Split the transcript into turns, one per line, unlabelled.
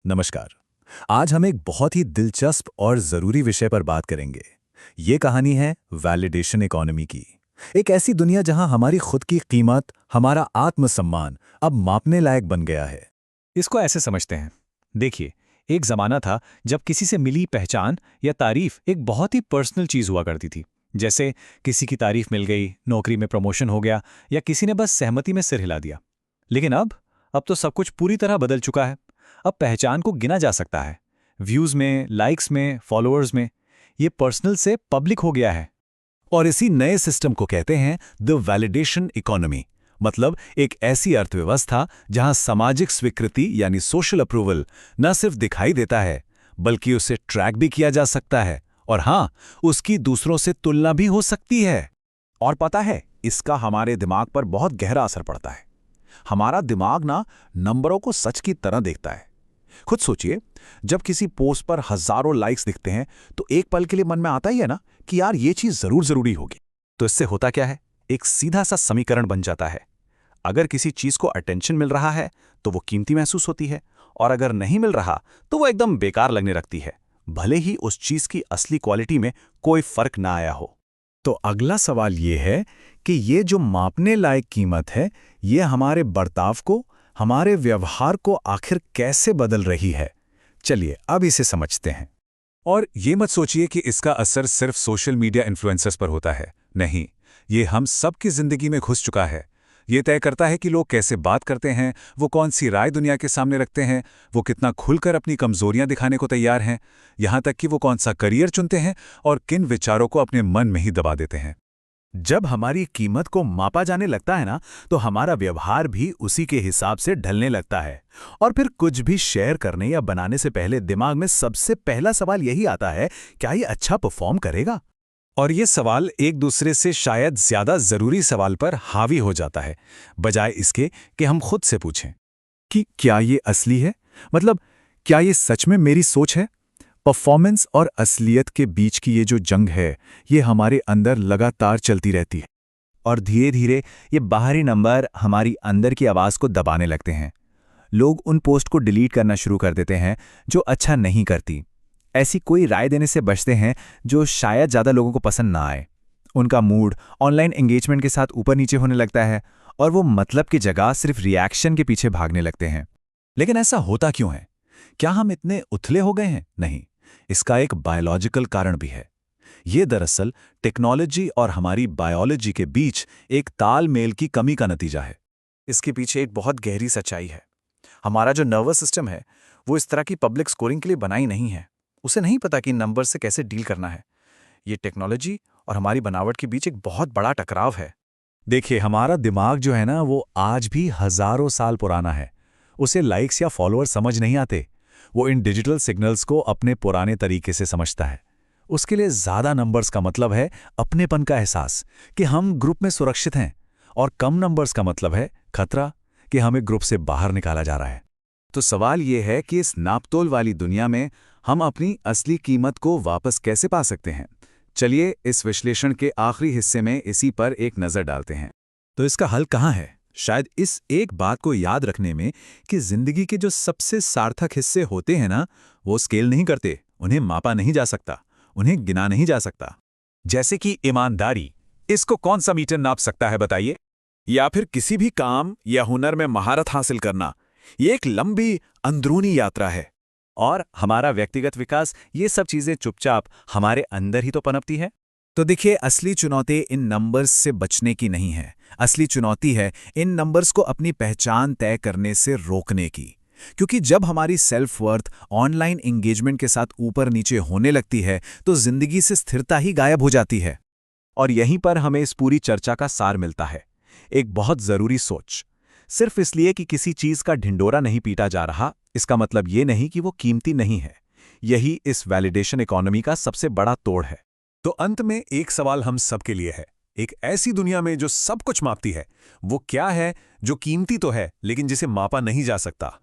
नमस्कार। आज हम एक बहुत ही दिलचस्प और ज़रूरी विषय पर बात करेंगे। ये कहानी है वैलिडेशन इकोनॉमी की। एक ऐसी दुनिया जहां हमारी खुद की कीमत, हमारा आत्मसम्मान अब मापने लायक बन गया है।
इसको ऐसे समझते हैं। देखिए, एक जमाना था जब किसी से मिली पहचान या तारीफ एक बहुत ही पर्सनल चीज हुआ करती थी। जैसे किसी की तारीफ मिल गई, नौकरी में प्रमोशन हो गया, या किसी ने बस सहमति में सिर हिला दिया। लेकिन अब तो सब कुछ पूरी तरह बदल चुका है। अब पहचान को गिना जा सकता है, व्यूज में, लाइक्स में, फॉलोअर्स में। ये पर्सनल से पब्लिक हो गया है।
और इसी नए सिस्टम को कहते हैं द वैलिडेशन इकोनॉमी। मतलब एक ऐसी अर्थव्यवस्था जहां सामाजिक स्वीकृति यानी सोशल अप्रूवल न सिर्फ दिखाई देता है, बल्कि उसे ट्रैक भी किया जा सकता है। और हाँ, उसकी दूसरों से तुलना भी हो सकती है।
और पता है, इसका हमारे दिमाग पर बहुत गहरा असर पड़ता है। हमारा दिमाग ना नंबरों को सच की तरह देखता है। खुद सोचिए, जब किसी पोस्ट पर हजारों लाइक्स दिखते हैं तो एक पल के लिए मन में आता ही है ना कि यार ये चीज जरूर जरूरी होगी।
तो इससे होता क्या है? एक सीधा सा समीकरण बन जाता है। अगर किसी चीज को अटेंशन मिल रहा है तो वो कीमती महसूस होती है, और अगर नहीं मिल रहा तो वो एकदम बेकार लगने लगती है, भले ही उस चीज की असली क्वालिटी में कोई फर्क ना आया हो।
तो अगला सवाल ये है कि ये जो मापने लायक कीमत है, ये हमारे बर्ताव को, हमारे व्यवहार को आखिर कैसे बदल रही है। चलिए अब इसे समझते हैं।
और ये मत सोचिए कि इसका असर सिर्फ सोशल मीडिया इन्फ्लुएंसर्स पर होता है। नहीं, ये हम सब की जिंदगी में घुस चुका है। ये तय करता है कि लोग कैसे बात करते हैं, वो कौन सी राय दुनिया के सामने रखते हैं, वो कितना खुलकर अपनी कमजोरियां दिखाने को तैयार हैं, यहाँ तक कि वो कौन सा करियर चुनते हैं और किन विचारों को अपने मन में ही दबा देते हैं।
जब हमारी कीमत को मापा जाने लगता है ना, तो हमारा व्यवहार भी उसी के हिसाब से ढलने लगता है। और फिर कुछ भी शेयर करने या बनाने से पहले दिमाग में सबसे पहला सवाल यही आता है, क्या ये अच्छा परफॉर्म करेगा?
और ये सवाल एक दूसरे से शायद ज्यादा जरूरी सवाल पर हावी हो जाता है, बजाय इसके कि हम खुद से पूछें
कि क्या ये असली है? मतलब क्या ये सच में मेरी सोच है? परफॉर्मेंस और असलियत के बीच की ये जो जंग है, ये हमारे अंदर लगातार चलती रहती है।
और धीरे धीरे ये बाहरी नंबर हमारी अंदर की आवाज़ को दबाने लगते हैं। लोग उन पोस्ट को डिलीट करना शुरू कर देते हैं जो अच्छा नहीं करती। ऐसी कोई राय देने से बचते हैं जो शायद ज़्यादा लोगों को पसंद ना आए। उनका मूड ऑनलाइन एंगेजमेंट के साथ ऊपर नीचे होने लगता है, और वो मतलब की जगह सिर्फ रिएक्शन के पीछे भागने लगते हैं।
लेकिन ऐसा होता क्यों है? क्या हम इतने उथले हो गए हैं? नहीं, इसका एक बायोलॉजिकल कारण भी है। ये दरअसल टेक्नोलॉजी और हमारी बायोलॉजी के बीच एक तालमेल की कमी का नतीजा है।
इसके पीछे एक बहुत गहरी सच्चाई है। हमारा जो नर्वस सिस्टम है वो इस तरह की पब्लिक स्कोरिंग के लिए बनाई नहीं है। उसे नहीं पता कि नंबर से कैसे डील करना है। ये टेक्नोलॉजी और हमारी बनावट के बीच एक बहुत बड़ा टकराव है।
देखिए, हमारा दिमाग जो है ना, वो आज भी हजारों साल पुराना है। उसे लाइक्स या फॉलोअर समझ नहीं आते। वो इन डिजिटल सिग्नल्स को अपने पुराने तरीके से समझता है। उसके लिए ज़्यादा नंबर्स का मतलब है अपनेपन का एहसास, कि हम ग्रुप में सुरक्षित हैं, और कम नंबर्स का मतलब है खतरा, कि हमें ग्रुप से बाहर निकाला जा रहा है। तो सवाल ये है कि इस नापतोल वाली दुनिया में हम अपनी असली कीमत को वापस कैसे पा सकते हैं। चलिए इस विश्लेषण के आखिरी हिस्से में इसी पर एक नज़र डालते हैं। तो इसका हल कहाँ है? शायद इस एक बात को याद रखने में कि जिंदगी के जो सबसे सार्थक हिस्से होते हैं ना, वो स्केल नहीं करते, उन्हें मापा नहीं जा सकता, उन्हें गिना नहीं जा सकता।
जैसे कि ईमानदारी, इसको कौन सा मीटर नाप सकता है बताइए?
या फिर किसी भी काम या हुनर में महारत हासिल करना, ये एक लंबी अंदरूनी यात्रा है।
और हमारा व्यक्तिगत विकास, ये सब चीज़ें चुपचाप हमारे अंदर ही तो पनपती है।
तो देखिए, असली चुनौती इन नंबर्स से बचने की नहीं है। असली चुनौती है इन नंबर्स को अपनी पहचान तय करने से रोकने की। क्योंकि जब हमारी सेल्फ वर्थ ऑनलाइन एंगेजमेंट के साथ ऊपर नीचे होने लगती है, तो जिंदगी से स्थिरता ही गायब हो जाती है।
और यहीं पर हमें इस पूरी चर्चा का सार मिलता है। एक बहुत ज़रूरी सोच। सिर्फ इसलिए कि किसी चीज़ का ढिंडोरा नहीं पीटा जा रहा, इसका मतलब ये नहीं कि वो कीमती नहीं है। यही इस वैलिडेशन इकोनॉमी का सबसे बड़ा तोड़ है।
तो अंत में एक सवाल हम सबके लिए है। एक ऐसी दुनिया में जो सब कुछ मापती है, वो क्या है जो कीमती तो है लेकिन जिसे मापा नहीं जा सकता?